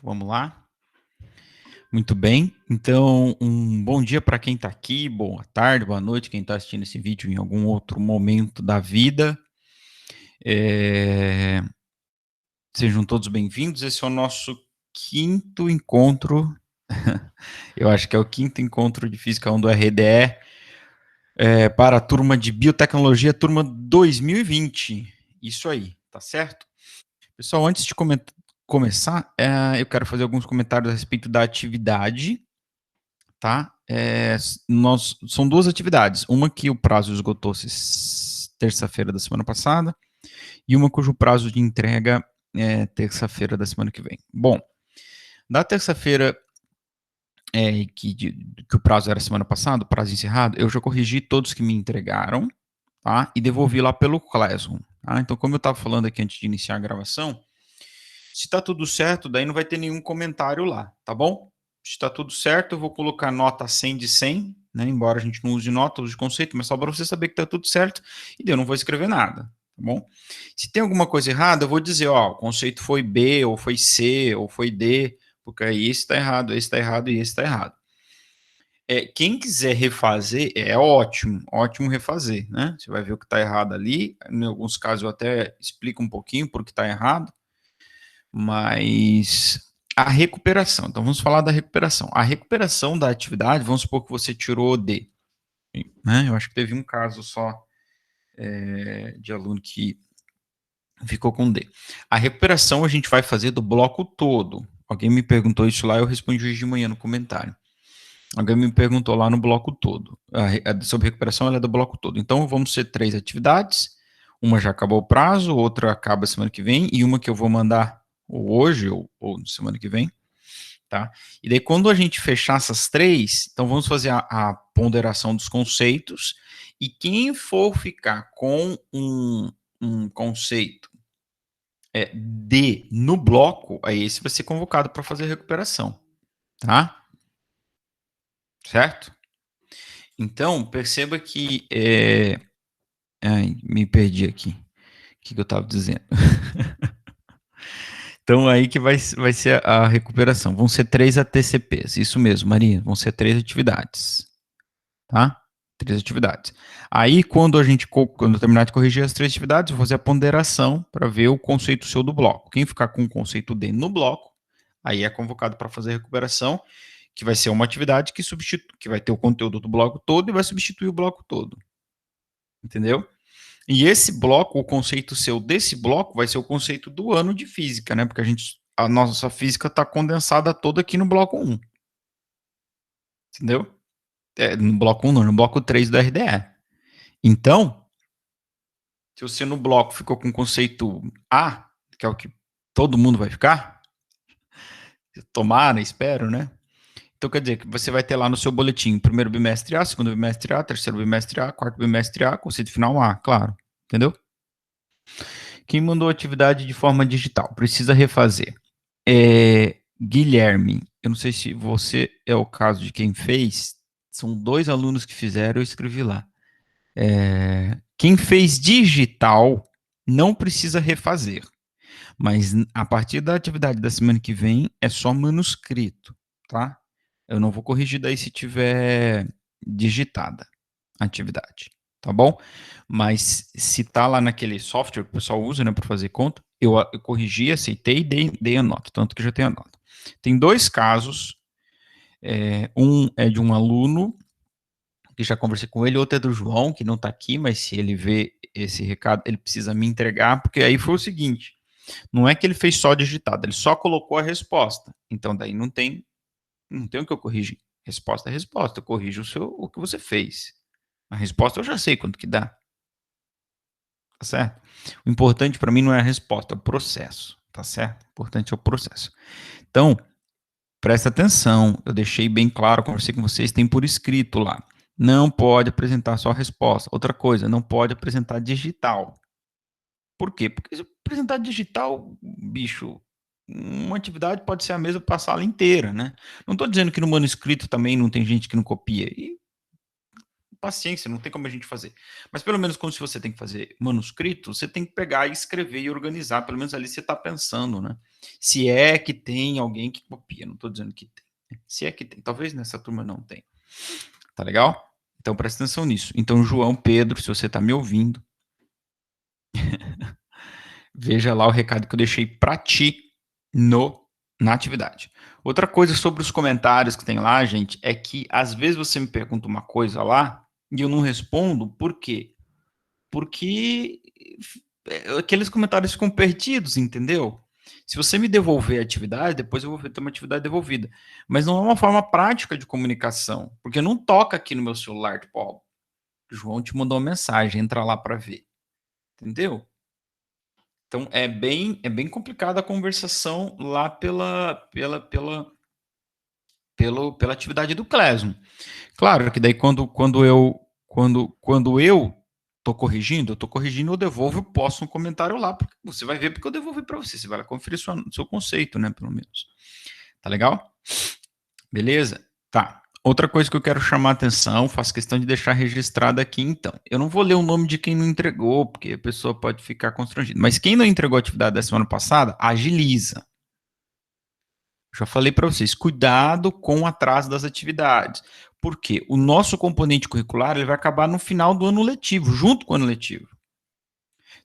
Vamos lá. Muito bem. Então, um bom dia para quem está aqui, boa tarde, boa noite, quem está assistindo esse vídeo em algum outro momento da vida. Sejam todos bem-vindos. Esse é o nosso quinto encontro, eu acho que é o quinto encontro de Física 1 do RDE, para a turma de Biotecnologia, turma 2020. Isso aí, tá certo? Pessoal, antes de começar, eu quero fazer alguns comentários a respeito da atividade. Tá? São duas atividades. Uma que o prazo esgotou-se terça-feira da semana passada e uma cujo prazo de entrega é terça-feira da semana que vem. Bom, da terça-feira que o prazo era semana passada, o prazo encerrado, eu já corrigi todos que me entregaram, tá? E devolvi lá pelo Classroom. Tá? Então, como eu estava falando aqui antes de iniciar a gravação, se está tudo certo, daí não vai ter nenhum comentário lá, tá bom? Se está tudo certo, eu vou colocar nota 100 de 100, né? Embora a gente não use nota, use conceito, mas só para você saber que está tudo certo, e daí eu não vou escrever nada, tá bom? Se tem alguma coisa errada, eu vou dizer, ó, o conceito foi B, ou foi C, ou foi D, porque aí esse está errado, esse está errado e esse está errado. Quem quiser refazer, é ótimo, ótimo refazer, né? Você vai ver o que está errado ali, em alguns casos eu até explico um pouquinho por que está errado, mas a recuperação, então vamos falar da recuperação. A recuperação da atividade, vamos supor que você tirou D, né? Eu acho que teve um caso só de aluno que ficou com D. A recuperação a gente vai fazer do bloco todo. Alguém me perguntou isso lá, eu respondi hoje de manhã no comentário. Alguém me perguntou lá no bloco todo. Sobre recuperação, ela é do bloco todo. Então, vamos ser 3 atividades. Uma já acabou o prazo, outra acaba semana que vem, e uma que eu vou mandar hoje ou semana que vem. Tá? E daí, quando a gente fechar essas 3, então vamos fazer a ponderação dos conceitos, e quem for ficar com um conceito D no bloco, aí esse vai ser convocado para fazer a recuperação. Tá? Certo? Então, perceba que. Ai, me perdi aqui. O que eu estava dizendo? Então, aí que vai ser a recuperação. Vão ser 3 ATCPs. Isso mesmo, Maria. Vão ser 3 atividades. Tá? 3 atividades. Aí, quando eu terminar de corrigir as 3 atividades, eu vou fazer a ponderação para ver o conceito seu do bloco. Quem ficar com o conceito D no bloco, aí é convocado para fazer a recuperação, que vai ser uma atividade que vai ter o conteúdo do bloco todo e vai substituir o bloco todo. Entendeu? E esse bloco, o conceito seu desse bloco, vai ser o conceito do ano de física, né? Porque a nossa física está condensada toda aqui no bloco 1. Entendeu? No bloco 1 não, no bloco 3 do RDE. Então, se você no bloco ficou com o conceito A, que é o que todo mundo vai ficar, tomara, espero, né? Então, quer dizer que você vai ter lá no seu boletim primeiro bimestre A, segundo bimestre A, terceiro bimestre A, quarto bimestre A, conceito final A, claro. Entendeu? Quem mandou atividade de forma digital precisa refazer. Guilherme, eu não sei se você é o caso de quem fez, são 2 alunos que fizeram, eu escrevi lá. Quem fez digital não precisa refazer, mas a partir da atividade da semana que vem é só manuscrito, tá? Eu não vou corrigir daí se tiver digitada a atividade, tá bom? Mas se tá lá naquele software que o pessoal usa, né, para fazer conta, eu corrigi, aceitei e dei a nota, tanto que já tem a nota. Tem 2 casos, um é de um aluno, que já conversei com ele, outro é do João, que não está aqui, mas se ele vê esse recado, ele precisa me entregar, porque aí foi o seguinte, não é que ele fez só digitado, ele só colocou a resposta, então daí não tem o que eu corrigir. Resposta é resposta, eu corrijo o que você fez. A resposta eu já sei quanto que dá, tá certo? O importante para mim não é a resposta, é o processo, tá certo? O importante é o processo. Então, presta atenção, eu deixei bem claro, conversei com vocês, tem por escrito lá. Não pode apresentar só a resposta. Outra coisa, não pode apresentar digital. Por quê? Porque se apresentar digital, bicho, uma atividade pode ser a mesma para a sala inteira, né? Não estou dizendo que no manuscrito também não tem gente que não copia. E paciência, não tem como a gente fazer. Mas pelo menos quando você tem que fazer manuscrito, você tem que pegar e escrever e organizar. Pelo menos ali você está pensando, né? Se é que tem alguém que copia, não estou dizendo que tem. Se é que tem, talvez nessa turma não tem. Tá legal? Então presta atenção nisso. Então, João Pedro, se você está me ouvindo, veja lá o recado que eu deixei para ti na atividade. Outra coisa sobre os comentários que tem lá, gente, é que às vezes você me pergunta uma coisa lá e eu não respondo, por quê? Porque aqueles comentários ficam perdidos, entendeu? Se você me devolver a atividade, depois eu vou ter uma atividade devolvida. Mas não é uma forma prática de comunicação, porque não toca aqui no meu celular, tipo, ó, João te mandou uma mensagem, entra lá para ver. Entendeu? Então é bem complicada a conversação lá pela atividade do Classroom. Claro que daí quando eu tô corrigindo, eu devolvo, eu posto um comentário lá, porque você vai ver porque eu devolvi para você, você vai lá conferir seu conceito, né, pelo menos. Tá legal? Beleza? Tá. Outra coisa que eu quero chamar a atenção, faço questão de deixar registrado aqui, então. Eu não vou ler o nome de quem não entregou, porque a pessoa pode ficar constrangida. Mas quem não entregou a atividade da semana passada, agiliza. Já falei para vocês, cuidado com o atraso das atividades. Porque o nosso componente curricular ele vai acabar no final do ano letivo, junto com o ano letivo.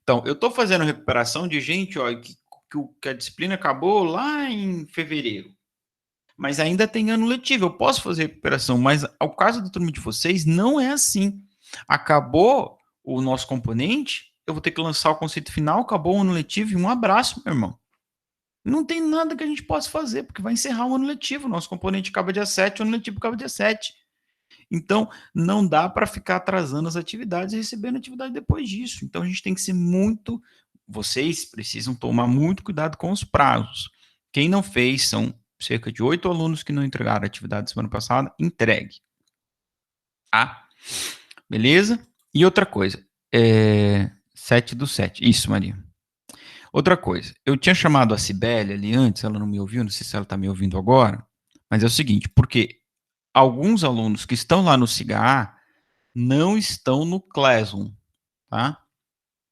Então, eu estou fazendo recuperação de gente ó, que a disciplina acabou lá em fevereiro. Mas ainda tem ano letivo, eu posso fazer recuperação, mas ao caso da turma de vocês, não é assim. Acabou o nosso componente, eu vou ter que lançar o conceito final, acabou o ano letivo e um abraço, meu irmão. Não tem nada que a gente possa fazer, porque vai encerrar o ano letivo. Nosso componente acaba dia 7, o ano letivo acaba dia 7. Então, não dá para ficar atrasando as atividades e recebendo atividade depois disso. Então, a gente tem que ser muito. Vocês precisam tomar muito cuidado com os prazos. Quem não fez, são cerca de 8 alunos que não entregaram a atividade semana passada, entregue. Tá? Beleza? E outra coisa, 7 do 7. Isso, Maria. Outra coisa, eu tinha chamado a Cibele ali antes, ela não me ouviu, não sei se ela está me ouvindo agora, mas é o seguinte, porque alguns alunos que estão lá no SIGA não estão no Classroom, tá?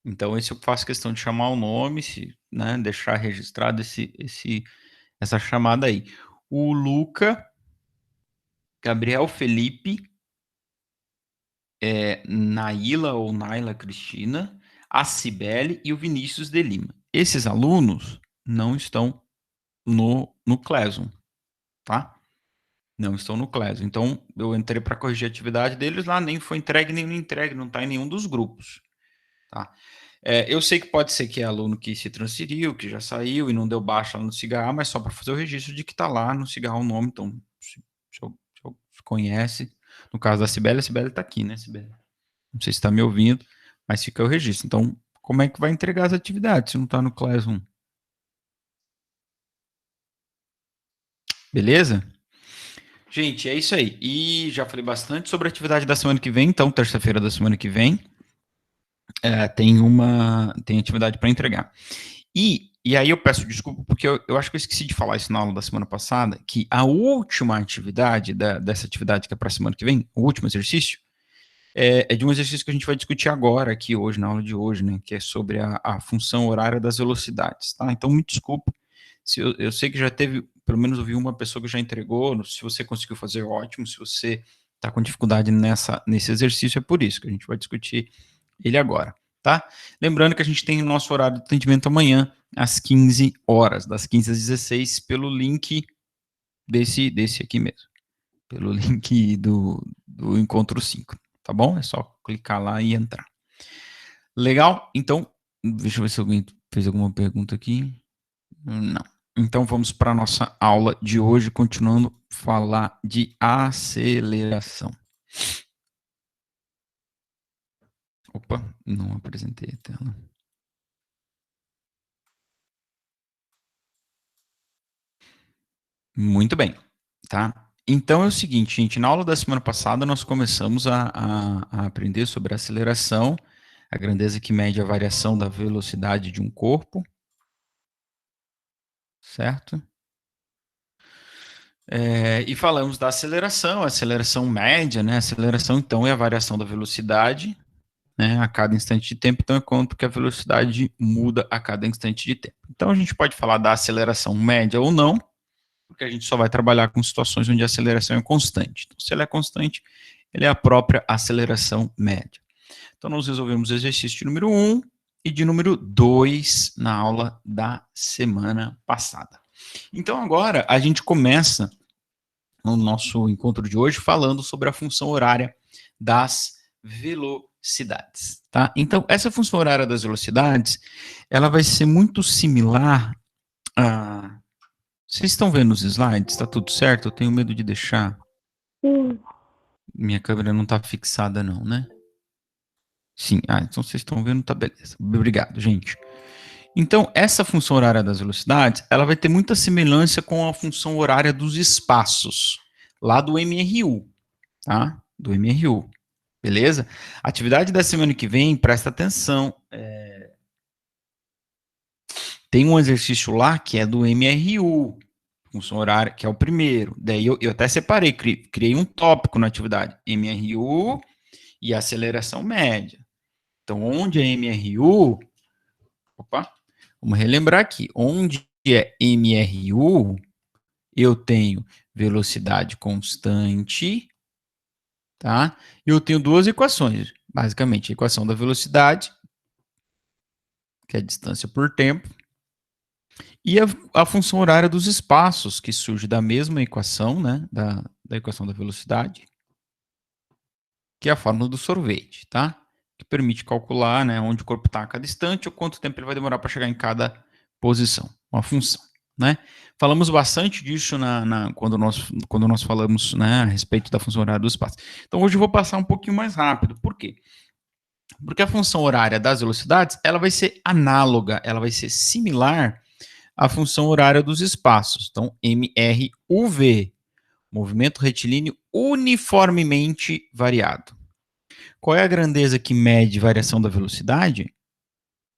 Então, esse eu faço questão de chamar o nome, né, deixar registrado essa chamada aí. O Luca, Gabriel Felipe, Naila ou Naila Cristina, a Cibele e o Vinícius de Lima. Esses alunos não estão no Classroom, tá? Não estão no Classroom. Então, eu entrei para corrigir a atividade deles lá, nem foi entregue, nem não entregue, não está em nenhum dos grupos, tá? Eu sei que pode ser que é aluno que se transferiu, que já saiu e não deu baixa lá no Cigarra, mas só para fazer o registro de que está lá no Cigarra o nome, então, se conhece. No caso da Cibele, a Cibele está aqui, né, Cibele? Não sei se está me ouvindo, mas fica o registro. Então, como é que vai entregar as atividades se não está no Classroom? Beleza? Gente, é isso aí. E já falei bastante sobre a atividade da semana que vem, então, terça-feira da semana que vem, tem atividade para entregar. E aí eu peço desculpa, porque eu acho que eu esqueci de falar isso na aula da semana passada, que a última atividade dessa atividade que é para a semana que vem, o último exercício, é de um exercício que a gente vai discutir agora, aqui hoje, na aula de hoje, né, que é sobre a função horária das velocidades, tá? Então, me desculpa, se eu sei que já teve, pelo menos eu vi uma pessoa que já entregou, se você conseguiu fazer, ótimo, se você está com dificuldade nesse exercício, é por isso que a gente vai discutir ele agora, tá? Lembrando que a gente tem o nosso horário de atendimento amanhã, às 15 horas, das 15 às 16, pelo link desse aqui mesmo, pelo link do Encontro 5, tá bom? É só clicar lá e entrar. Legal? Então, deixa eu ver se alguém fez alguma pergunta aqui. Não. Então, vamos para a nossa aula de hoje, continuando a falar de aceleração. Opa, não apresentei a tela. Muito bem, tá? Então é o seguinte, gente, na aula da semana passada nós começamos a aprender sobre a aceleração, a grandeza que mede a variação da velocidade de um corpo, certo? E falamos da aceleração, a aceleração média, né? A aceleração, então, é a variação da velocidade, né, a cada instante de tempo, então é quanto que a velocidade muda a cada instante de tempo. Então a gente pode falar da aceleração média ou não, porque a gente só vai trabalhar com situações onde a aceleração é constante. Então, se ela é constante, ela é a própria aceleração média. Então nós resolvemos o exercício de número 1 e de número 2 na aula da semana passada. Então agora a gente começa no nosso encontro de hoje falando sobre a função horária das velocidades, tá? Então, essa função horária das velocidades, ela vai ser muito similar a... Vocês estão vendo os slides? Tá tudo certo? Eu tenho medo de deixar... Minha câmera não tá fixada não, né? Sim, então vocês estão vendo, tá beleza. Obrigado, gente. Então, essa função horária das velocidades, ela vai ter muita semelhança com a função horária dos espaços, lá do MRU, tá? Do MRU, beleza? Atividade da semana que vem, presta atenção, tem um exercício lá que é do MRU, função horária, que é o primeiro. Daí eu até separei, criei um tópico na atividade, MRU e aceleração média. Então, onde é MRU, vamos relembrar aqui, onde é MRU, eu tenho velocidade constante, tá? E eu tenho duas equações, basicamente, a equação da velocidade, que é a distância por tempo, e a função horária dos espaços, que surge da mesma equação, né, da equação da velocidade, que é a fórmula do sorvete, tá? Que permite calcular, né, onde o corpo está a cada instante ou quanto tempo ele vai demorar para chegar em cada posição, uma função, né? Falamos bastante disso quando nós falamos, né, a respeito da função horária do espaço. Então, hoje eu vou passar um pouquinho mais rápido. Por quê? Porque a função horária das velocidades, ela vai ser análoga, ela vai ser similar à função horária dos espaços. Então, MRUV, movimento retilíneo uniformemente variado. Qual é a grandeza que mede variação da velocidade?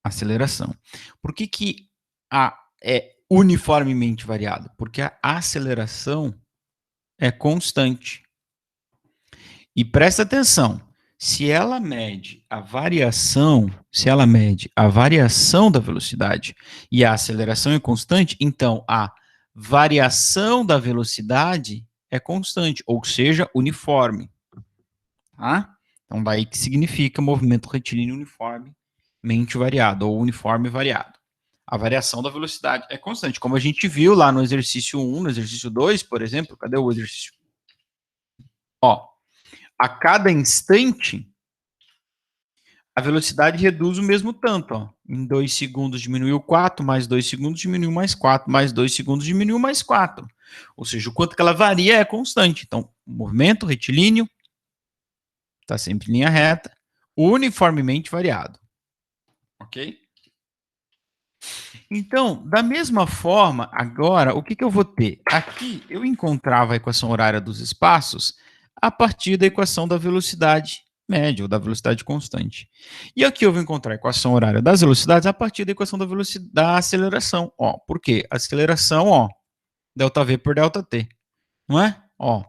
Aceleração. Por que a é uniformemente variado? Porque a aceleração é constante. E presta atenção, se ela mede a variação da velocidade e a aceleração é constante, então a variação da velocidade é constante, ou seja, uniforme. Tá? Então, daí que significa movimento retilíneo uniformemente variado, ou uniforme variado. A variação da velocidade é constante, como a gente viu lá no exercício 1, no exercício 2, por exemplo. Cadê o exercício? Ó, a cada instante, a velocidade reduz o mesmo tanto. Ó. Em 2 segundos diminuiu 4, mais 2 segundos diminuiu mais 4, mais 2 segundos diminuiu mais 4. Ou seja, o quanto que ela varia é constante. Então, o movimento retilíneo está sempre em linha reta, uniformemente variado. Ok? Então, da mesma forma, agora, o que eu vou ter? Aqui, eu encontrava a equação horária dos espaços a partir da equação da velocidade média, ou da velocidade constante. E aqui eu vou encontrar a equação horária das velocidades a partir da equação da velocidade da aceleração. Ó, por quê? Aceleração, ó, ΔV por ΔT, não é? Ó,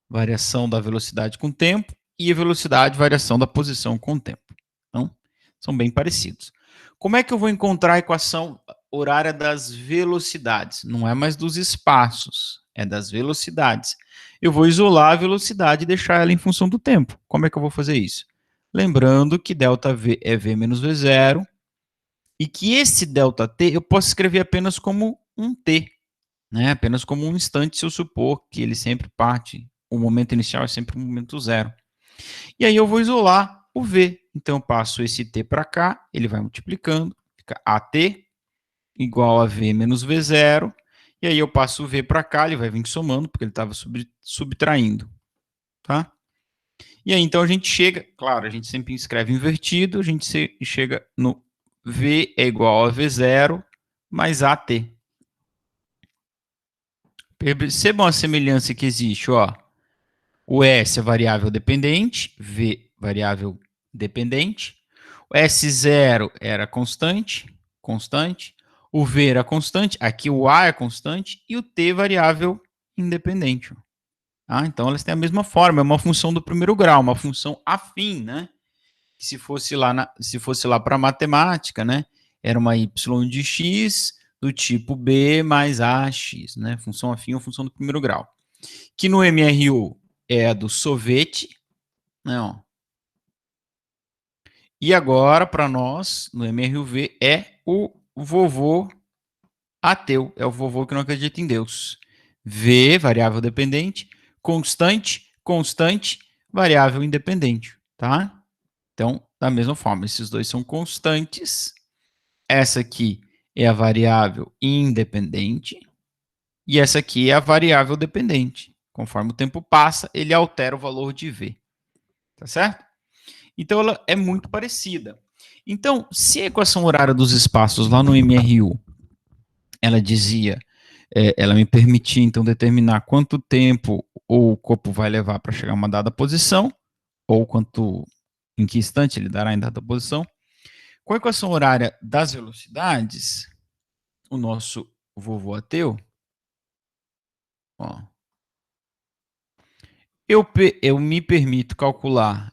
variação da velocidade com o tempo e a velocidade, variação da posição com o tempo. Então, são bem parecidos. Como é que eu vou encontrar a equação horária das velocidades? Não é mais dos espaços, é das velocidades. Eu vou isolar a velocidade e deixar ela em função do tempo. Como é que eu vou fazer isso? Lembrando que ΔV é V menos V0 e que esse ΔT eu posso escrever apenas como um T, né? Apenas como um instante, se eu supor que ele sempre parte, o momento inicial é sempre o momento zero. E aí eu vou isolar o V. Então eu passo esse T para cá, ele vai multiplicando, fica AT igual a V menos V0, e aí eu passo o V para cá, ele vai vir somando, porque ele estava subtraindo, tá? E aí então a gente chega, claro, a gente sempre escreve invertido, a gente chega no V é igual a V0 mais AT. Percebam a semelhança que existe, ó. O S é variável dependente, V variável dependente. O S0 era constante. O V era constante. Aqui o A é constante e o T variável independente. Então elas têm a mesma forma, é uma função do primeiro grau, uma função afim, né? que se fosse lá para matemática, né, era uma y de x do tipo b mais ax, né, função afim ou função do primeiro grau. Que no MRU é a do sorvete, né, ó. E agora, para nós, no MRUV, é o vovô ateu, é o vovô que não acredita em Deus. V, variável dependente, constante, constante, variável independente, tá? Então, da mesma forma, esses dois são constantes. Essa aqui é a variável independente e essa aqui é a variável dependente. Conforme o tempo passa, ele altera o valor de V, tá certo? Então, ela é muito parecida. Então, se a equação horária dos espaços lá no MRU, ela dizia, ela me permitia, então, determinar quanto tempo o corpo vai levar para chegar a uma dada posição, ou em que instante ele dará em dada posição. Com a equação horária das velocidades, o nosso vovô ateu, ó, eu me permito calcular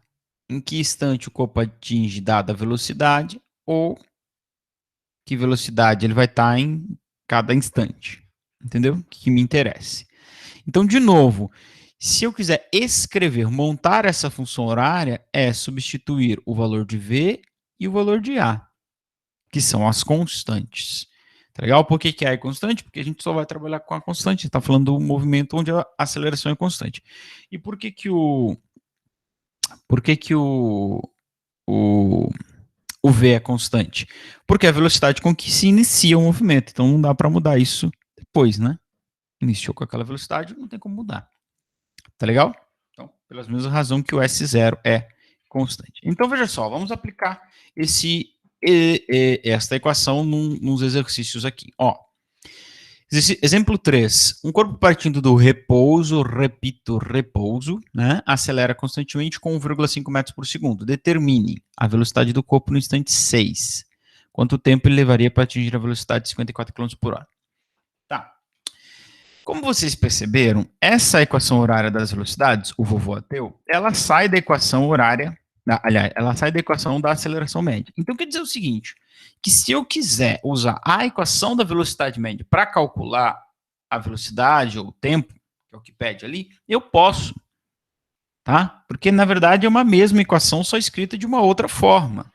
em que instante o corpo atinge dada velocidade ou que velocidade ele vai estar em cada instante. Entendeu? Que me interesse. Então, de novo, se eu quiser escrever, montar essa função horária, é substituir o valor de V e o valor de A, que são as constantes. Tá legal? Por que A é constante? Porque a gente só vai trabalhar com a constante. Está falando do movimento onde a aceleração é constante. E por que o, o V é constante? Porque é a velocidade com que se inicia o movimento. Então não dá para mudar isso depois, né? Iniciou com aquela velocidade, não tem como mudar. Tá legal? Então, pelas mesmas razões que o S0 é constante. Então, veja só, vamos aplicar esta equação nos exercícios aqui. Ó, exemplo 3. Um corpo partindo do repouso, repito, repouso, né, acelera constantemente com 1,5 metros por segundo. Determine a velocidade do corpo no instante 6. Quanto tempo ele levaria para atingir a velocidade de 54 km por hora? Tá. Como vocês perceberam, essa equação horária das velocidades, o vovô ateu, ela sai da equação horária, aliás, ela sai da equação da aceleração média. Então, quer dizer o seguinte, que se eu quiser usar a equação da velocidade média para calcular a velocidade ou o tempo, que é o que pede ali, eu posso, tá? Porque, na verdade, é uma mesma equação, só escrita de uma outra forma.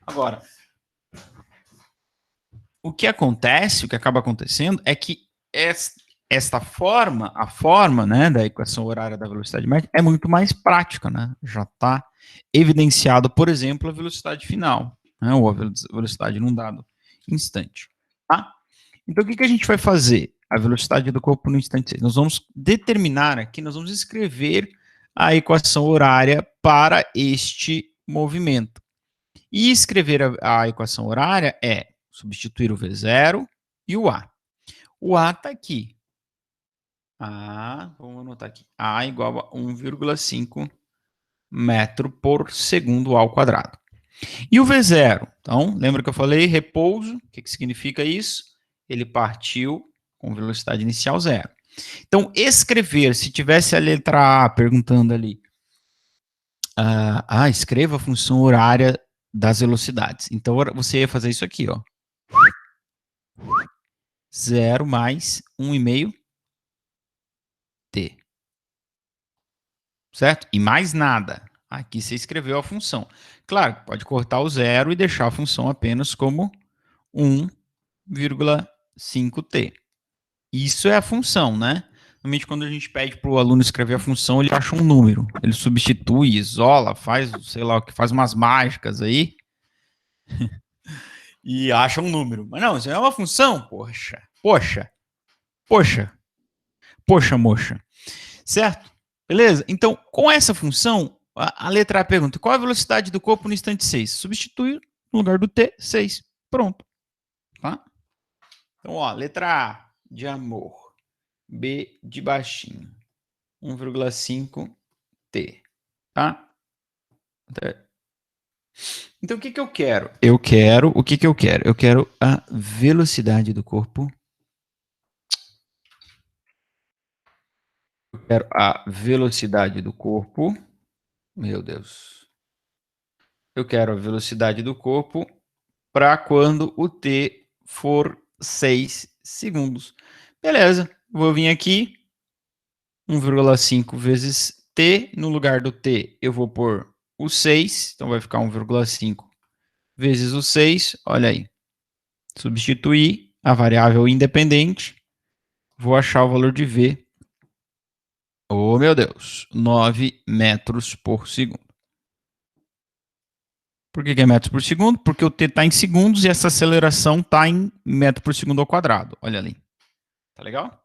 Agora, o que acontece, o que acaba acontecendo, é que esta forma, a forma, né, da equação horária da velocidade média é muito mais prática, né? Já está evidenciado, por exemplo, a velocidade final, né, ou a velocidade num dado instante, tá? Então, o que a gente vai fazer? A velocidade do corpo no instante 6. Nós vamos determinar aqui, nós vamos escrever a equação horária para este movimento. E escrever a equação horária é substituir o V0 e o A. O A está aqui. Vamos anotar aqui. A igual a 1,5 metro por segundo ao quadrado. E o V0? Então, lembra que eu falei repouso? O que significa isso? Ele partiu com velocidade inicial zero. Então, escrever, se tivesse a letra A perguntando ali, escreva a função horária das velocidades. Então, você ia fazer isso aqui, ó. 0 mais 1,5 t. Certo? E mais nada. Aqui você escreveu a função. Claro, pode cortar o zero e deixar a função apenas como 1,5t. Isso é a função, né? Normalmente, quando a gente pede para o aluno escrever a função, ele acha um número. Ele substitui, isola, faz, sei lá o que, faz umas mágicas aí e acha um número. Mas não, isso é uma função. Poxa, poxa, poxa, poxa, moxa. Certo? Beleza? Então, com essa função, a letra A pergunta: qual a velocidade do corpo no instante 6? Substituir no lugar do T, 6. Pronto. Tá? Então, ó, letra A de amor, B de baixinho, 1,5 T. Tá? Então, o que eu quero? O que eu quero? Eu quero a velocidade do corpo. Eu quero a velocidade do corpo. Meu Deus. eu quero a velocidade do corpo para quando o t for 6 segundos. Beleza, vou vir aqui, 1,5 vezes t, no lugar do t eu vou pôr o 6, então vai ficar 1,5 vezes o 6, olha aí. Substituir a variável independente, vou achar o valor de v. Oh, meu Deus, 9 metros por segundo. Por que é metros por segundo? Porque o t está em segundos e essa aceleração está em metro por segundo ao quadrado. Olha ali. Tá legal?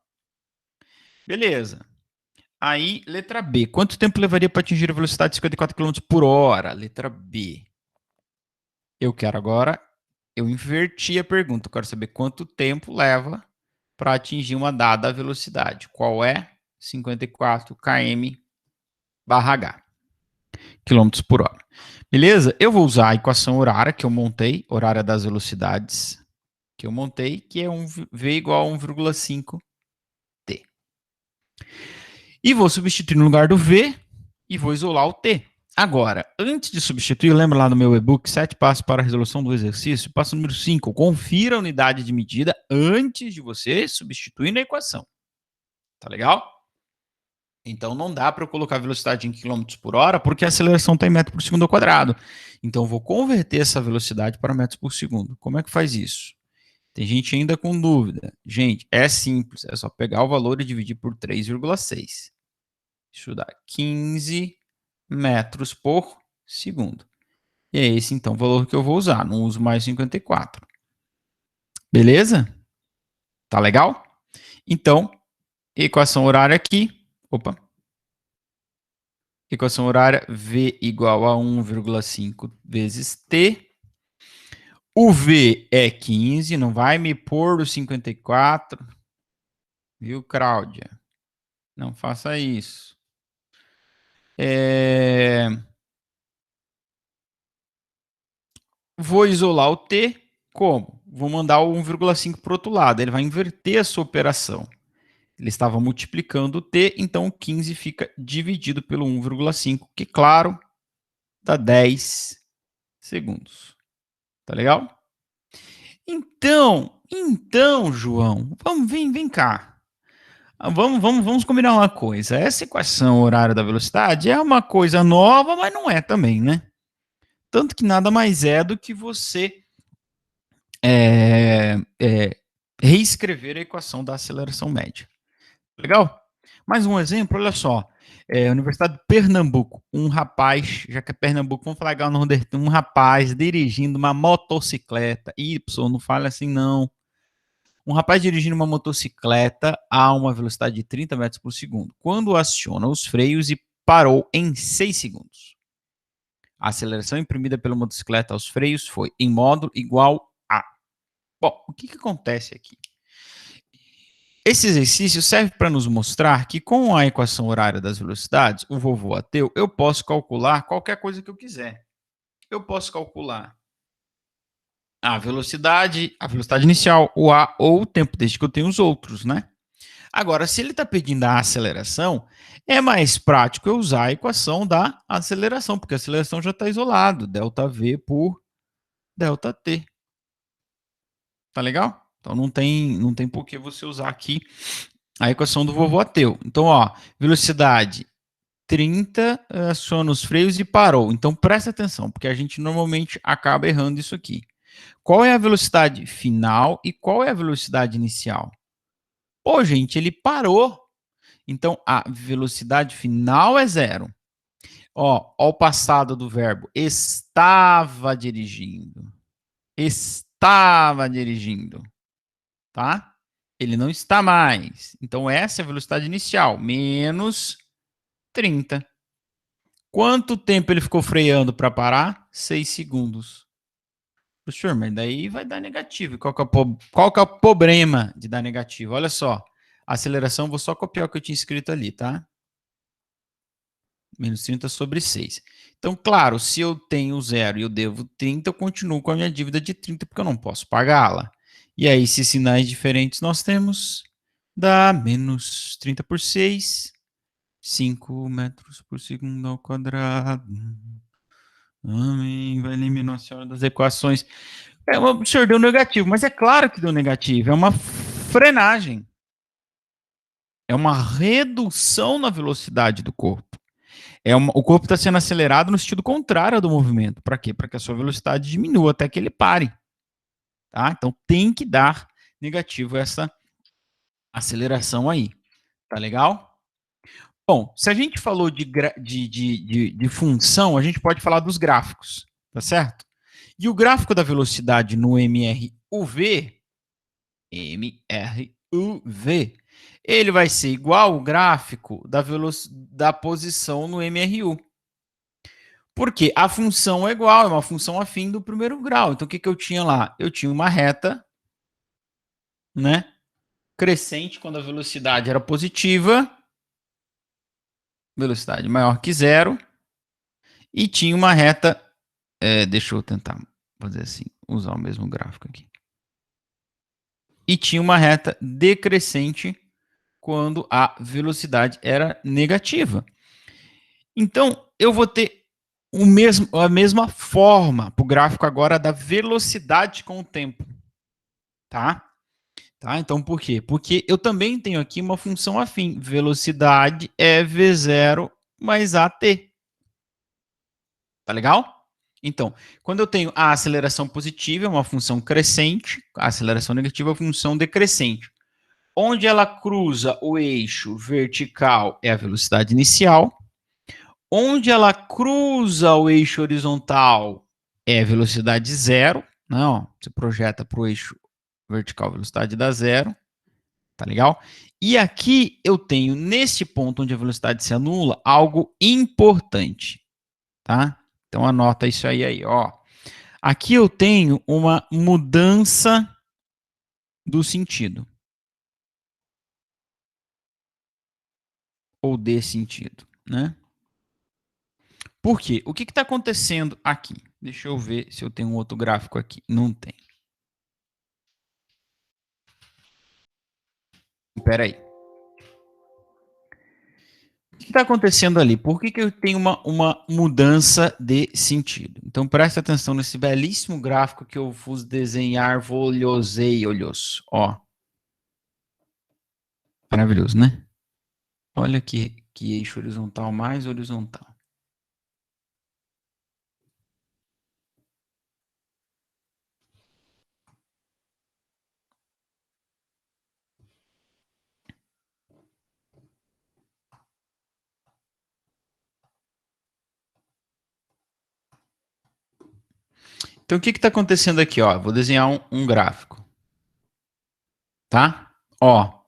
Beleza. Aí, letra B. Quanto tempo levaria para atingir a velocidade de 54 km por hora? Letra B. Eu quero agora, eu inverti a pergunta. Eu quero saber quanto tempo leva para atingir uma dada velocidade. Qual é? 54 km/h. Quilômetros por hora. Beleza? Eu vou usar a equação horária que eu montei, horária das velocidades que eu montei, que é V igual a 1,5 t. E vou substituir no lugar do V e vou isolar o t. Agora, antes de substituir, lembra lá no meu e-book 7 passos para a resolução do exercício? Passo número 5, confira a unidade de medida antes de você substituir na equação. Tá legal? Então não dá para eu colocar a velocidade em quilômetros por hora, porque a aceleração está em metro por segundo ao quadrado. Então eu vou converter essa velocidade para metros por segundo. Como é que faz isso? Tem gente ainda com dúvida. Gente, é simples, é só pegar o valor e dividir por 3,6. Isso dá 15 metros por segundo. E é esse, então, o valor que eu vou usar. Não uso mais 54. Beleza? Tá legal? Então, equação horária aqui. Opa. Equação horária, V igual a 1,5 vezes T. O V é 15, não vai me pôr o 54. Viu, Cláudia? Não faça isso. Vou isolar o T, como? Vou mandar o 1,5 para o outro lado, ele vai inverter a sua operação. Ele estava multiplicando o T, então o 15 fica dividido pelo 1,5, que, claro, dá 10 segundos. Tá legal? Então, João, vem cá. Vamos combinar uma coisa. Essa equação horária da velocidade é uma coisa nova, mas não é também, né? Tanto que nada mais é do que você é, é, reescrever a equação da aceleração média. Legal? Mais um exemplo, olha só. Universidade de Pernambuco, um rapaz, já que é Pernambuco, vamos falar igual no Nordestino, um rapaz dirigindo uma motocicleta. Y, não fale assim não. Um rapaz dirigindo uma motocicleta a uma velocidade de 30 metros por segundo, quando aciona os freios e parou em 6 segundos. A aceleração imprimida pela motocicleta aos freios foi em módulo igual a. Bom, o que acontece aqui? Esse exercício serve para nos mostrar que com a equação horária das velocidades, o vovô ateu, eu posso calcular qualquer coisa que eu quiser. Eu posso calcular a velocidade inicial, o A ou o tempo, desde que eu tenha os outros, né? Agora, se ele está pedindo a aceleração, é mais prático eu usar a equação da aceleração, porque a aceleração já está isolado, ΔV por ΔT. Tá legal? Então não tem por que você usar aqui a equação do vovô ateu. Então, ó, velocidade 30, aciona os freios e parou. Então, presta atenção, porque a gente normalmente acaba errando isso aqui. Qual é a velocidade final e qual é a velocidade inicial? Pô, gente, ele parou. Então, a velocidade final é zero. Ó o passado do verbo. Estava dirigindo. Estava dirigindo. Tá? Ele não está mais. Então, essa é a velocidade inicial, menos 30. Quanto tempo ele ficou freando para parar? 6 segundos. Professor, mas daí vai dar negativo. Qual que é o problema de dar negativo? Olha só. A aceleração, vou só copiar o que eu tinha escrito ali, tá? Menos 30 sobre 6. Então, claro, se eu tenho 0 e eu devo 30, eu continuo com a minha dívida de 30, porque eu não posso pagá-la. E aí, se sinais diferentes nós temos, dá menos 30 por 6, 5 metros por segundo ao quadrado. Amém. Vai eliminar a senhora das equações. O senhor deu negativo, mas é claro que deu negativo. É uma frenagem. É uma redução na velocidade do corpo. O corpo está sendo acelerado no sentido contrário do movimento. Para quê? Para que a sua velocidade diminua até que ele pare. Tá? Então tem que dar negativo essa aceleração aí. Tá legal? Bom, se a gente falou de função, a gente pode falar dos gráficos. Tá certo? E o gráfico da velocidade no MRUV, ele vai ser igual ao gráfico da posição no MRU. Porque a função é igual, é uma função afim do primeiro grau. Então, o que eu tinha lá? Eu tinha uma reta, né, crescente quando a velocidade era positiva, velocidade maior que zero, e tinha uma reta, deixa eu tentar fazer assim, usar o mesmo gráfico aqui. E tinha uma reta decrescente quando a velocidade era negativa. Então, eu vou ter a mesma forma para o gráfico agora da velocidade com o tempo. Tá? Então, por quê? Porque eu também tenho aqui uma função afim. Velocidade é V0 mais AT. Tá legal? Então, quando eu tenho a aceleração positiva, é uma função crescente, a aceleração negativa é uma função decrescente. Onde ela cruza o eixo vertical é a velocidade inicial. Onde ela cruza o eixo horizontal é velocidade zero. Não, você projeta para o eixo vertical, velocidade dá zero. Tá legal? E aqui eu tenho, nesse ponto onde a velocidade se anula, algo importante. Tá? Então anota isso aí, ó. Aqui eu tenho uma mudança do sentido. Ou de sentido, né? Por quê? O que está acontecendo aqui? Deixa eu ver se eu tenho um outro gráfico aqui. Não tem. Espera aí. O que está acontecendo ali? Por que eu tenho uma mudança de sentido? Então, preste atenção nesse belíssimo gráfico que eu vos desenhar, olhosei, olhos. Ó. Maravilhoso, né? Olha que eixo horizontal mais horizontal. Então, o que está acontecendo aqui? Ó, vou desenhar um gráfico. Tá? Ó.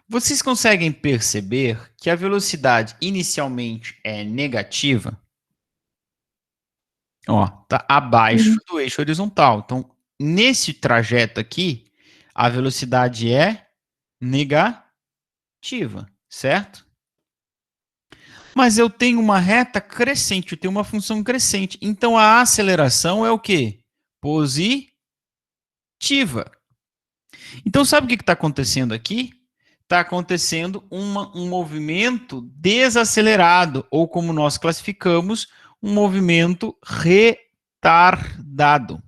Vocês conseguem perceber que a velocidade inicialmente é negativa? Ó, tá abaixo do eixo horizontal. Então, nesse trajeto aqui, a velocidade é negativa, certo? Mas eu tenho uma reta crescente, eu tenho uma função crescente. Então, a aceleração é o quê? Positiva. Então, sabe o que está acontecendo aqui? Está acontecendo um movimento desacelerado, ou como nós classificamos, um movimento retardado.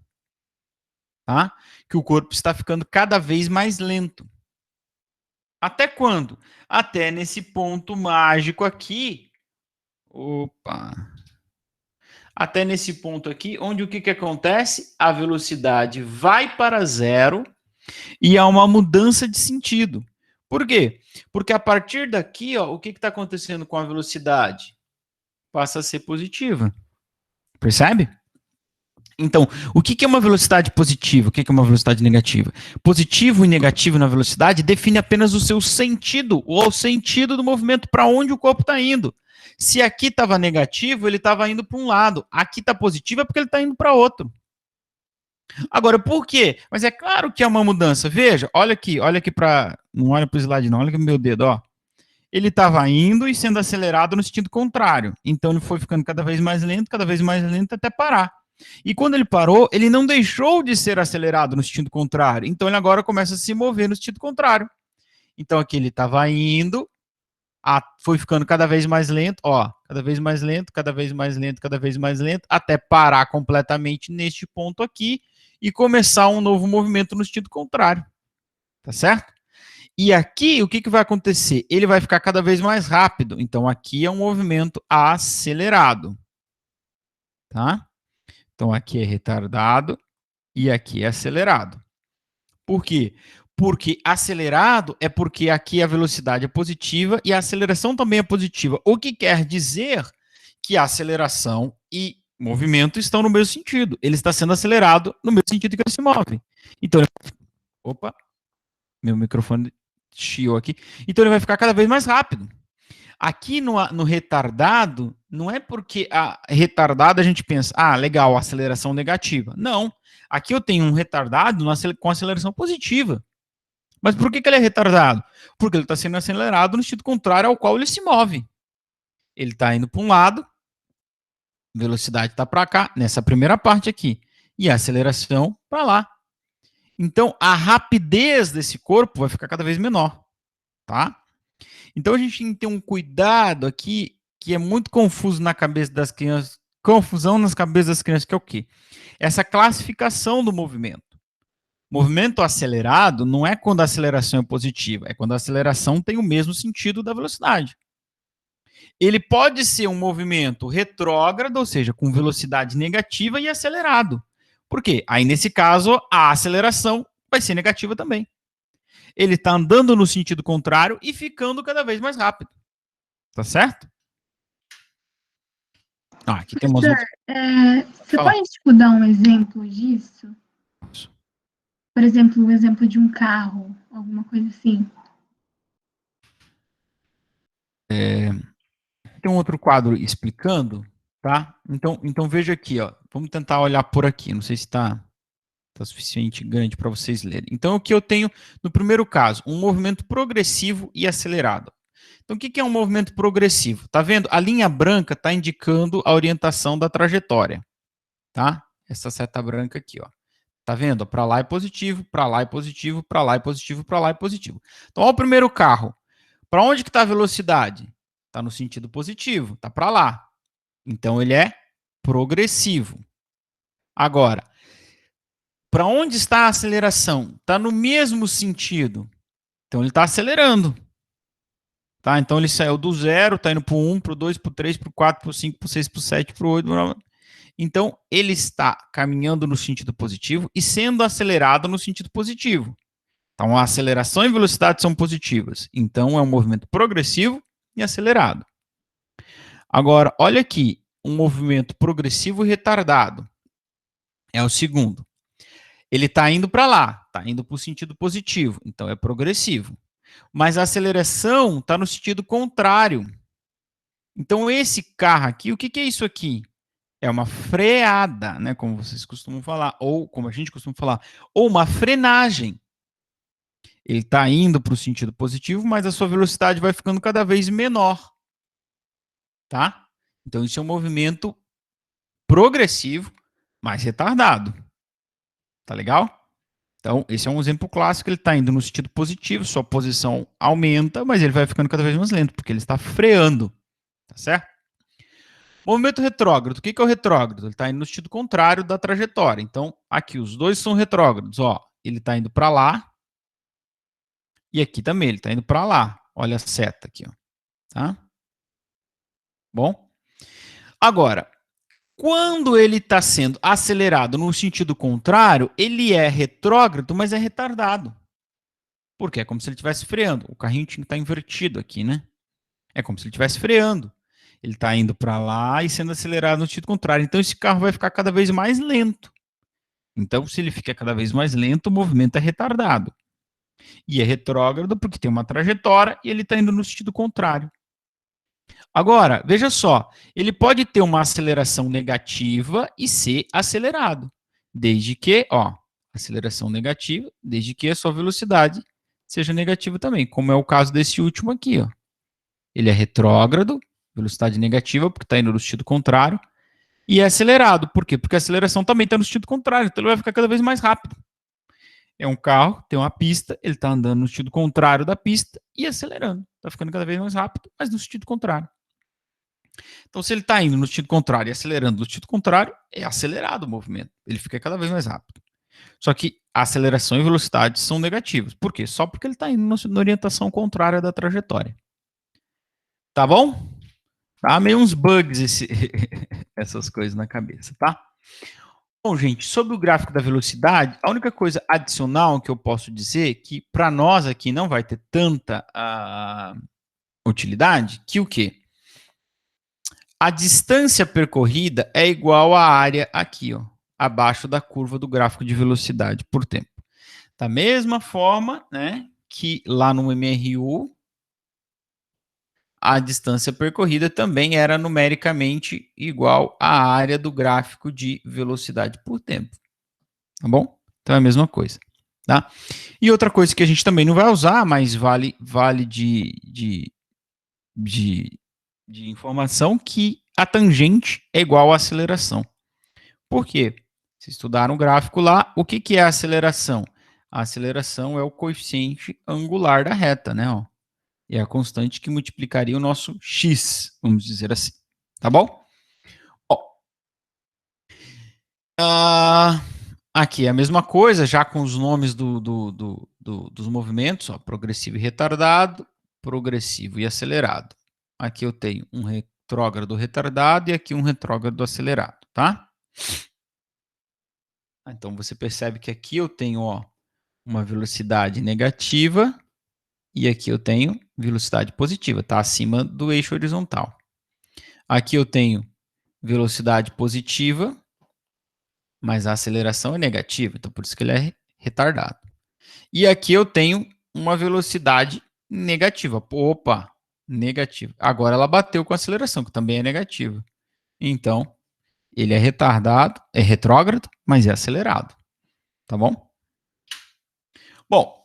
Tá? Que o corpo está ficando cada vez mais lento. Até quando? Até nesse ponto mágico aqui. Opa! Até nesse ponto aqui, onde o que acontece? A velocidade vai para zero e há uma mudança de sentido. Por quê? Porque a partir daqui, ó, o que está acontecendo com a velocidade? Passa a ser positiva. Percebe? Então, o que é uma velocidade positiva? O que é uma velocidade negativa? Positivo e negativo na velocidade define apenas o seu sentido, ou o sentido do movimento, para onde o corpo está indo. Se aqui estava negativo, ele estava indo para um lado. Aqui está positivo, é porque ele está indo para outro. Agora, por quê? Mas é claro que é uma mudança. Veja, olha aqui para... Não olha para o slide não, olha aqui no meu dedo, ó. Ele estava indo e sendo acelerado no sentido contrário. Então, ele foi ficando cada vez mais lento, até parar. E quando ele parou, ele não deixou de ser acelerado no sentido contrário. Então, ele agora começa a se mover no sentido contrário. Então, aqui ele estava indo foi ficando cada vez mais lento, ó, cada vez mais lento, cada vez mais lento, cada vez mais lento, até parar completamente neste ponto aqui e começar um novo movimento no sentido contrário, tá certo? E aqui, o que, que vai acontecer? Ele vai ficar cada vez mais rápido, então aqui é um movimento acelerado, tá? Então aqui é retardado e aqui é acelerado. Por quê? Porque acelerado é porque aqui a velocidade é positiva e a aceleração também é positiva. O que quer dizer que a aceleração e movimento estão no mesmo sentido. Ele está sendo acelerado no mesmo sentido que ele se move. Então, opa, meu microfone chiou aqui. Então ele vai ficar cada vez mais rápido. Aqui no retardado, não é porque a retardado a gente pensa, ah, legal, aceleração negativa. Não. Aqui eu tenho um retardado com aceleração positiva. Mas por que ele é retardado? Porque ele está sendo acelerado no sentido contrário ao qual ele se move. Ele está indo para um lado, velocidade está para cá, nessa primeira parte aqui, e a aceleração para lá. Então, a rapidez desse corpo vai ficar cada vez menor, tá? Então, a gente tem que ter um cuidado aqui, que é muito confuso na cabeça das crianças, confusão nas cabeças das crianças, que é o quê? Essa classificação do movimento. Movimento acelerado não é quando a aceleração é positiva, é quando a aceleração tem o mesmo sentido da velocidade. Ele pode ser um movimento retrógrado, ou seja, com velocidade negativa e acelerado. Por quê? Aí, nesse caso, a aceleração vai ser negativa também. Ele está andando no sentido contrário e ficando cada vez mais rápido. Tá certo? Ah, aqui tem umas outras... Você pode dar um exemplo disso? Por exemplo, o exemplo de um carro, alguma coisa assim. Tem um outro quadro explicando, tá? Então veja aqui, ó. Vamos tentar olhar por aqui. Não sei se está suficiente grande para vocês lerem. Então, o que eu tenho no primeiro caso, um movimento progressivo e acelerado. Então, o que é um movimento progressivo? Tá vendo? A linha branca está indicando a orientação da trajetória, tá? Essa seta branca aqui, ó. Tá vendo? Para lá é positivo, para lá é positivo, para lá é positivo, para lá é positivo. Então, olha o primeiro carro. Para onde que está a velocidade? Está no sentido positivo, está para lá. Então, ele é progressivo. Agora, para onde está a aceleração? Está no mesmo sentido. Então, ele está acelerando. Tá? Então, ele saiu do 0, está indo para o 1, para o 2, para o 3, para o 4, para o 5, para o 6, para o 7, para o 8, para o 9. Então, ele está caminhando no sentido positivo e sendo acelerado no sentido positivo. Então, a aceleração e velocidade são positivas. Então, é um movimento progressivo e acelerado. Agora, olha aqui, um movimento progressivo e retardado. É o segundo. Ele está indo para lá, está indo para o sentido positivo, então é progressivo. Mas a aceleração está no sentido contrário. Então, esse carro aqui, o que é isso aqui? É uma freada, né, como vocês costumam falar, ou como a gente costuma falar, ou uma frenagem. Ele está indo para o sentido positivo, mas a sua velocidade vai ficando cada vez menor. Tá? Então, isso é um movimento progressivo, mas retardado. Tá legal? Então, esse é um exemplo clássico. Ele está indo no sentido positivo, sua posição aumenta, mas ele vai ficando cada vez mais lento, porque ele está freando. Tá certo? Movimento retrógrado. O que é o retrógrado? Ele está indo no sentido contrário da trajetória. Então, aqui, os dois são retrógrados. Ó, ele está indo para lá. E aqui também, ele está indo para lá. Olha a seta aqui. Ó. Tá? Bom? Agora, quando ele está sendo acelerado no sentido contrário, ele é retrógrado, mas é retardado. Por quê? É como se ele estivesse freando. O carrinho tinha que estar invertido aqui, né? É como se ele estivesse freando. Ele está indo para lá e sendo acelerado no sentido contrário. Então, esse carro vai ficar cada vez mais lento. Então, se ele fica cada vez mais lento, o movimento é retardado. E é retrógrado porque tem uma trajetória e ele está indo no sentido contrário. Agora, veja só, ele pode ter uma aceleração negativa e ser acelerado, desde que, ó, aceleração negativa, desde que a sua velocidade seja negativa também, como é o caso desse último aqui, ó. Ele é retrógrado, velocidade negativa, porque está indo no sentido contrário, e é acelerado, por quê? Porque a aceleração também está no sentido contrário, então ele vai ficar cada vez mais rápido. É um carro, tem uma pista, ele está andando no sentido contrário da pista e acelerando. Está ficando cada vez mais rápido, mas no sentido contrário. Então, se ele está indo no sentido contrário e acelerando no sentido contrário, é acelerado o movimento. Ele fica cada vez mais rápido. Só que a aceleração e velocidade são negativos. Por quê? Só porque ele está indo na orientação contrária da trajetória. Tá bom? Tá meio uns bugs essas coisas na cabeça, tá? Bom, gente, sobre o gráfico da velocidade, a única coisa adicional que eu posso dizer é que para nós aqui não vai ter tanta utilidade que o quê? A distância percorrida é igual à área aqui, ó, abaixo da curva do gráfico de velocidade por tempo. Da mesma forma, né, que lá no MRU, a distância percorrida também era numericamente igual à área do gráfico de velocidade por tempo. Tá bom? Então é a mesma coisa. Tá? E outra coisa que a gente também não vai usar, mas vale de informação, que a tangente é igual à aceleração. Por quê? Vocês estudaram o gráfico lá, o que é a aceleração? A aceleração é o coeficiente angular da reta, né? Ó. É a constante que multiplicaria o nosso x, vamos dizer assim. Tá bom? Ó, aqui é a mesma coisa, já com os nomes dos movimentos, ó, progressivo e retardado, progressivo e acelerado. Aqui eu tenho um retrógrado retardado e aqui um retrógrado acelerado, tá? Então você percebe que aqui eu tenho, ó, uma velocidade negativa e aqui eu tenho velocidade positiva, está acima do eixo horizontal. Aqui eu tenho velocidade positiva, mas a aceleração é negativa, então por isso que ele é retardado. E aqui eu tenho uma velocidade negativa. Opa, negativa. Agora ela bateu com a aceleração, que também é negativa. Então, ele é retardado, é retrógrado, mas é acelerado. Tá bom? Bom,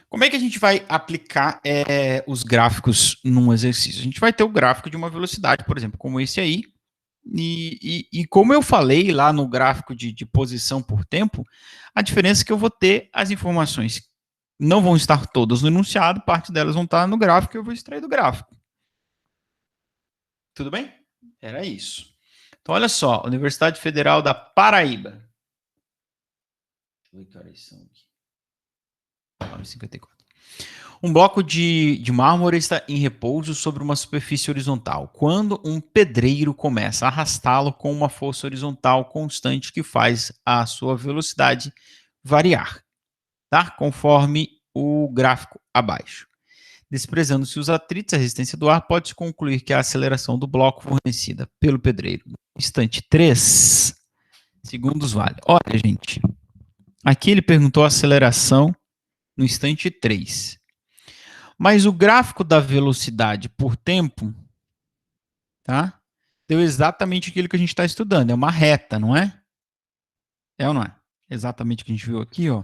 como é que a gente vai aplicar os gráficos num exercício? A gente vai ter o gráfico de uma velocidade, por exemplo, como esse aí. E como eu falei lá no gráfico de posição por tempo, a diferença é que eu vou ter as informações. Não vão estar todas no enunciado, parte delas vão estar no gráfico e eu vou extrair do gráfico. Tudo bem? Era isso. Então, olha só, Universidade Federal da Paraíba. Deixa eu ver que horas são aqui. 9h54. Um bloco de mármore está em repouso sobre uma superfície horizontal, quando um pedreiro começa a arrastá-lo com uma força horizontal constante que faz a sua velocidade variar, tá? Conforme o gráfico abaixo. Desprezando-se os atritos, a resistência do ar, pode-se concluir que a aceleração do bloco fornecida pelo pedreiro no instante 3 segundos vale. Olha, gente, aqui ele perguntou a aceleração no instante 3. Mas o gráfico da velocidade por tempo, tá? Deu exatamente aquilo que a gente está estudando. É uma reta, não é? É ou não é? Exatamente o que a gente viu aqui, ó.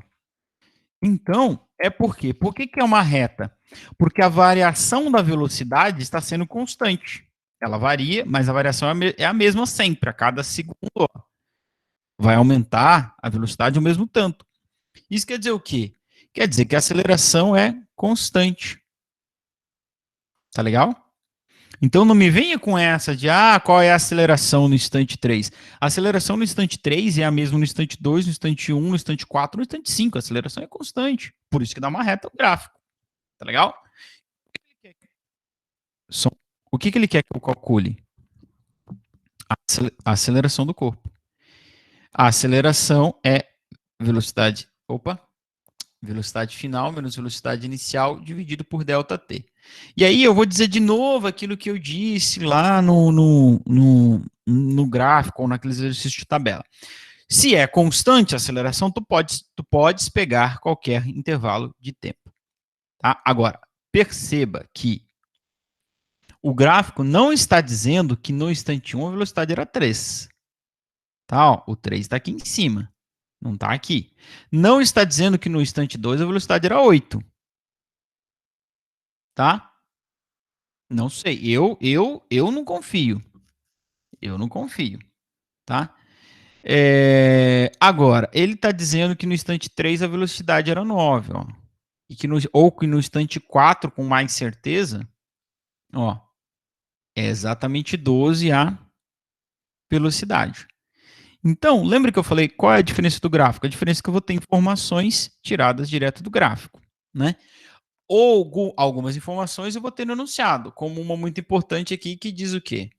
Então, é por quê? Por que é uma reta? Porque a variação da velocidade está sendo constante. Ela varia, mas a variação é a mesma sempre, a cada segundo. Ó. Vai aumentar a velocidade ao mesmo tanto. Isso quer dizer o quê? Quer dizer que a aceleração é constante. Tá legal? Então não me venha com essa de qual é a aceleração no instante 3. A aceleração no instante 3 é a mesma no instante 2, no instante 1, no instante 4, no instante 5. A aceleração é constante. Por isso que dá uma reta no gráfico. Tá legal? O que ele quer que eu calcule? A aceleração do corpo. A aceleração é velocidade. Velocidade final menos velocidade inicial dividido por ΔT. E aí eu vou dizer de novo aquilo que eu disse lá no gráfico ou naqueles exercícios de tabela. Se é constante a aceleração, tu podes pegar qualquer intervalo de tempo. Tá? Agora, perceba que o gráfico não está dizendo que no instante 1 a velocidade era 3. Tá? Ó, o 3 está aqui em cima. Não está aqui. Não está dizendo que no instante 2 a velocidade era 8. Tá? Não sei. Eu não confio. Eu não confio. Tá? Agora, ele está dizendo que no instante 3 a velocidade era 9, ó. E ou que no instante 4, com mais certeza, ó, é exatamente 12 a velocidade. Então, lembra que eu falei qual é a diferença do gráfico? A diferença é que eu vou ter informações tiradas direto do gráfico, né? Ou algumas informações eu vou ter no enunciado, como uma muito importante aqui que diz o quê?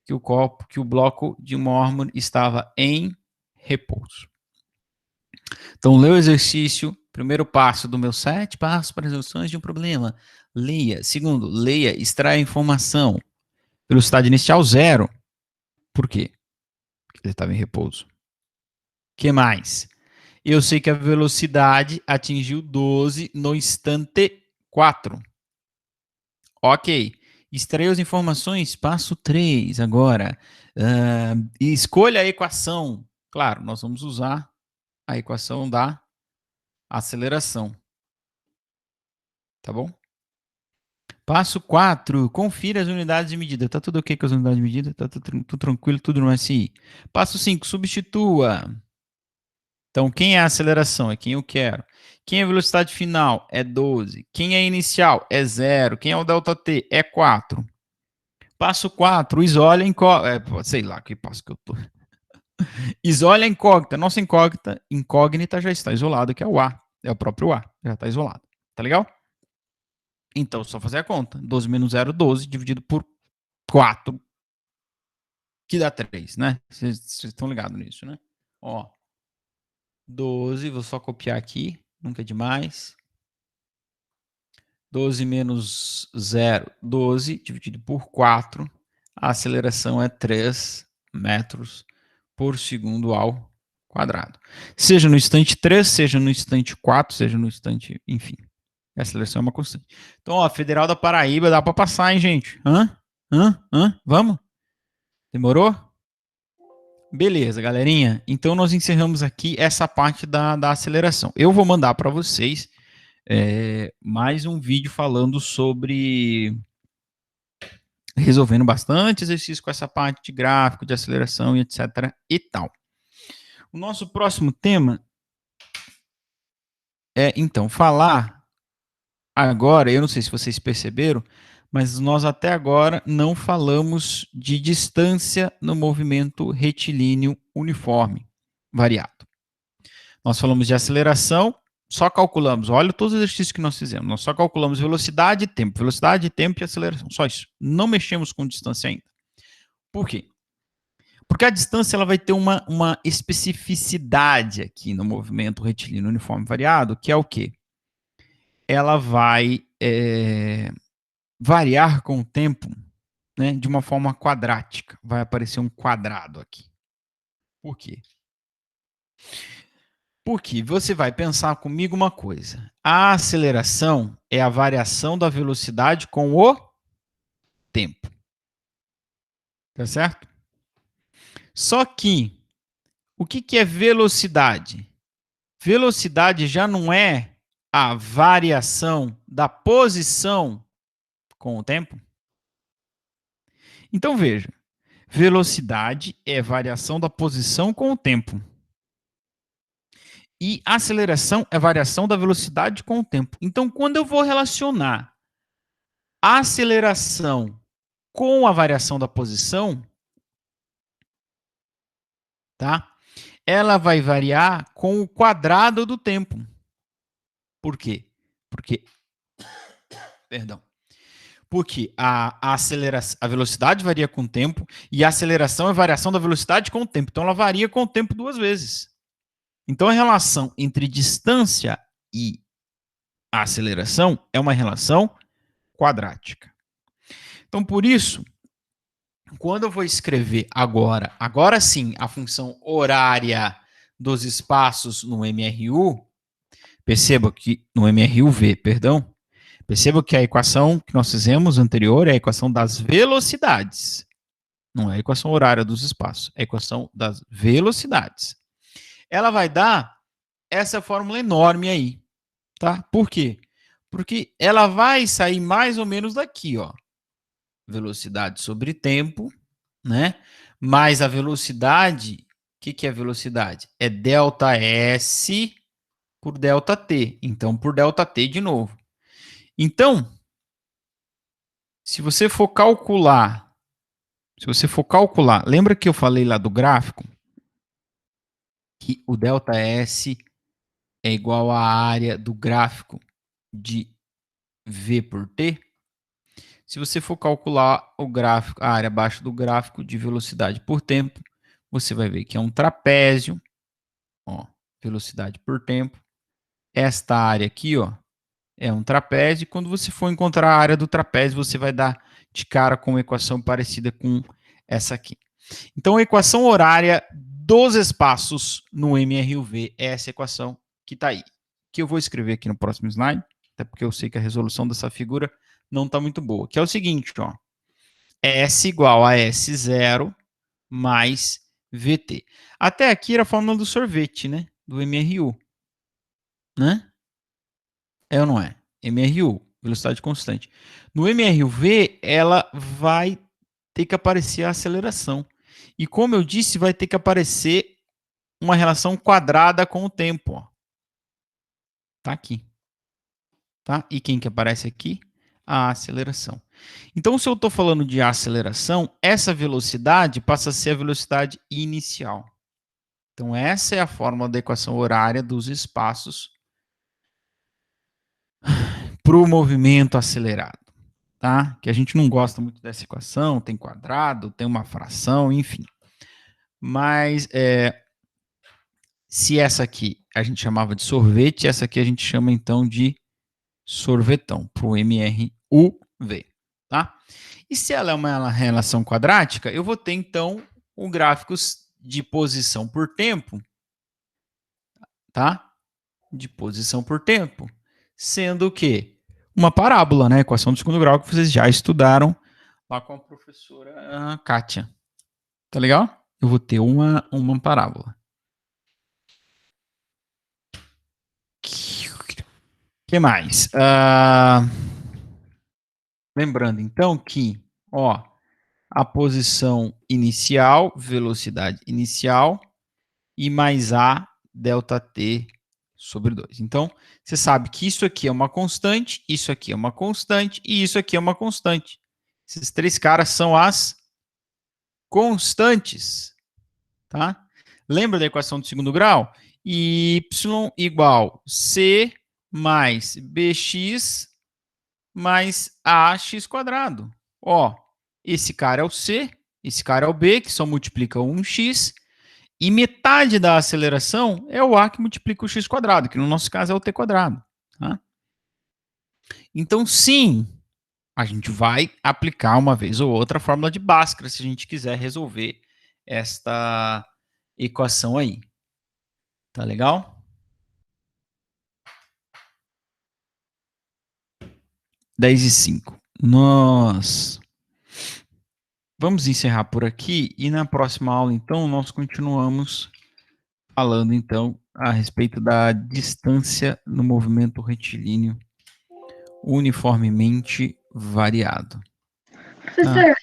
Que o bloco de mármore estava em repouso. Então, lê o exercício, primeiro passo do meu 7 passos para resoluções de um problema. Leia. Segundo, leia, extraia a informação. Velocidade inicial, 0. Por quê? Porque ele estava em repouso. O que mais? Eu sei que a velocidade atingiu 12 no instante 4. Ok. Extrair as informações, passo 3 agora. Escolha a equação. Claro, nós vamos usar a equação da aceleração. Tá bom? Passo 4, confira as unidades de medida. Tá tudo ok com as unidades de medida? Tá tudo tranquilo, tudo no SI. Passo 5, substitua. Então, quem é a aceleração? É quem eu quero. Quem é a velocidade final? É 12. Quem é a inicial? É 0. Quem é o ΔT? É 4. Passo 4, isole a incógnita. Sei lá que passo que eu tô. Isole a incógnita. Nossa incógnita já está isolada, que é o A. É o próprio A. Já está isolado. Tá legal? Então, só fazer a conta. 12 menos 0, 12, dividido por 4, que dá 3, né? Vocês estão ligados nisso, né? Ó, 12, vou só copiar aqui, nunca é demais. 12 menos 0, 12, dividido por 4. A aceleração é 3 metros por segundo ao quadrado. Seja no instante 3, seja no instante 4, seja no instante, enfim. A aceleração é uma constante. Então, ó, Federal da Paraíba dá para passar, hein, gente? Vamos? Demorou? Beleza, galerinha. Então, nós encerramos aqui essa parte da aceleração. Eu vou mandar para vocês mais um vídeo falando sobre resolvendo bastante exercício com essa parte de gráfico, de aceleração e etc. e tal. O nosso próximo tema é, então, falar agora, eu não sei se vocês perceberam, mas nós até agora não falamos de distância no movimento retilíneo uniforme variado. Nós falamos de aceleração, só calculamos, olha todos os exercícios que nós fizemos, nós só calculamos velocidade e aceleração, só isso. Não mexemos com distância ainda. Por quê? Porque a distância ela vai ter uma especificidade aqui no movimento retilíneo uniforme variado, que é o quê? Ela vai variar com o tempo, né, de uma forma quadrática. Vai aparecer um quadrado aqui. Por quê? Porque você vai pensar comigo uma coisa. A aceleração é a variação da velocidade com o tempo. Tá certo? Só que, o que é velocidade? Velocidade já não é a variação da posição com o tempo? Então, veja. Velocidade é variação da posição com o tempo. E aceleração é variação da velocidade com o tempo. Então, quando eu vou relacionar a aceleração com a variação da posição, tá? Ela vai variar com o quadrado do tempo. Por quê? Porque a velocidade varia com o tempo e a aceleração é variação da velocidade com o tempo. Então, ela varia com o tempo duas vezes. Então, a relação entre distância e a aceleração é uma relação quadrática. Então, por isso, quando eu vou escrever agora sim, a função horária dos espaços no MRU, perceba que no MRUV, perdão, perceba que a equação que nós fizemos anterior é a equação das velocidades. Não é a equação horária dos espaços, é a equação das velocidades. Ela vai dar essa fórmula enorme aí, tá? Por quê? Porque ela vai sair mais ou menos daqui, ó. Velocidade sobre tempo, né? Mais a velocidade que é velocidade? É delta S por delta T. Então, por delta T de novo. Então, se você for calcular, lembra que eu falei lá do gráfico? Que o delta S é igual à área do gráfico de V por T? Se você for calcular o gráfico, a área abaixo do gráfico de velocidade por tempo, você vai ver que é um trapézio, ó, velocidade por tempo. Esta área aqui, ó, é um trapézio. Quando você for encontrar a área do trapézio, você vai dar de cara com uma equação parecida com essa aqui. Então, a equação horária dos espaços no MRUV é essa equação que está aí, que eu vou escrever aqui no próximo slide, até porque eu sei que a resolução dessa figura não está muito boa, que é o seguinte, ó, S igual a S0 mais VT. Até aqui era a fórmula do sorvete, né? Do MRU, né? É ou não é? MRU, velocidade constante. No MRUV, ela vai ter que aparecer a aceleração. E como eu disse, vai ter que aparecer uma relação quadrada com o tempo. Ó. Tá aqui. Tá? E quem que aparece aqui? A aceleração. Então, se eu estou falando de aceleração, essa velocidade passa a ser a velocidade inicial. Então, essa é a fórmula da equação horária dos espaços para o movimento acelerado. Tá? Que a gente não gosta muito dessa equação, tem quadrado, tem uma fração, enfim. Mas se essa aqui a gente chamava de sorvete, essa aqui a gente chama então de sorvetão, para o MRUV. Tá? E se ela é uma relação quadrática, eu vou ter então o gráficos de posição por tempo, tá? De posição por tempo, sendo o quê? Uma parábola, né? Equação do segundo grau que vocês já estudaram lá com a professora Kátia. Tá legal? Eu vou ter uma parábola. O que mais? Lembrando, então, que ó, a posição inicial, velocidade inicial, e mais A, delta T sobre 2. Então, você sabe que isso aqui é uma constante, isso aqui é uma constante, e isso aqui é uma constante. Esses três caras são as constantes. Tá? Lembra da equação do segundo grau? Y igual C mais BX mais AX quadrado. Ó, esse cara é o C, esse cara é o B, que só multiplica 1x, e metade da aceleração é o A que multiplica o x quadrado, que no nosso caso é o t quadrado. Tá? Então, sim, a gente vai aplicar uma vez ou outra a fórmula de Bhaskara, se a gente quiser resolver esta equação aí. Tá legal? Dez e 5. Nós vamos encerrar por aqui e na próxima aula, então, nós continuamos falando, então, a respeito da distância no movimento retilíneo uniformemente variado. Professor,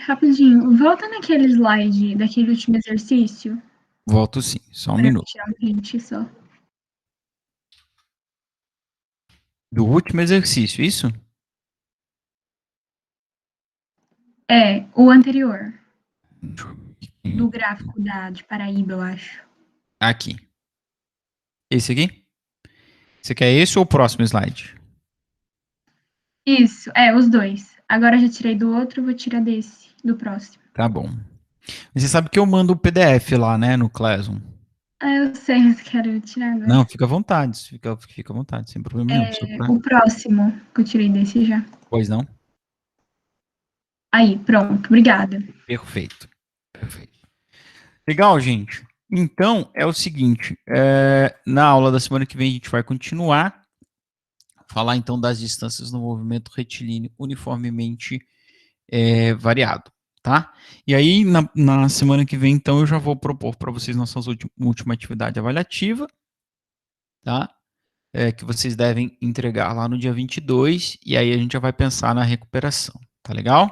rapidinho, volta naquele slide daquele último exercício. Volto sim, só um Para minuto. tirar um print só. Do último exercício, isso? É, o anterior. Do gráfico de Paraíba, eu acho. Aqui. Esse aqui? Você quer esse ou o próximo slide? Isso, os dois. Agora eu já tirei do outro, vou tirar desse, do próximo. Tá bom. Você sabe que eu mando o PDF lá, né, no Classroom. Eu sei, mas quero tirar agora. Não, fica à vontade, fica à vontade, sem problema nenhum. O próximo, que eu tirei desse já. Pois não? Aí, pronto, obrigada. Perfeito. Legal, gente. Então, é o seguinte, na aula da semana que vem a gente vai continuar, falar então das distâncias no movimento retilíneo uniformemente variado, tá? E aí, na semana que vem, então, eu já vou propor para vocês nossa última atividade avaliativa, tá? Que vocês devem entregar lá no dia 22, e aí a gente já vai pensar na recuperação, tá legal?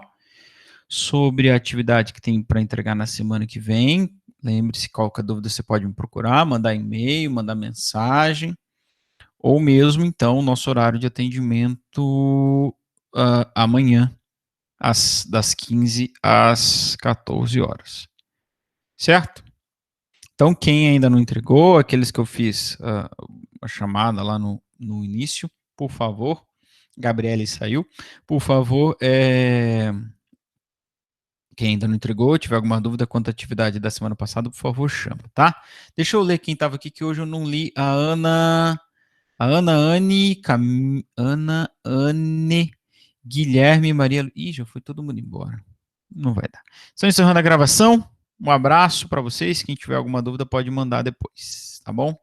Sobre a atividade que tem para entregar na semana que vem, Lembre-se, qualquer dúvida você pode me procurar, mandar e-mail, mandar mensagem, ou mesmo, então, nosso horário de atendimento amanhã, das 15 às 14 horas. Certo? Então, quem ainda não entregou, aqueles que eu fiz a chamada lá no início, por favor, Gabriele saiu, por favor, quem ainda não entregou, tiver alguma dúvida quanto à atividade da semana passada, por favor, chama, tá? Deixa eu ler quem estava aqui, que hoje eu não li. A Ana Anne, Guilherme, Maria... Ih, já foi todo mundo embora. Não vai dar. Estão encerrando a gravação. Um abraço para vocês. Quem tiver alguma dúvida pode mandar depois, tá bom?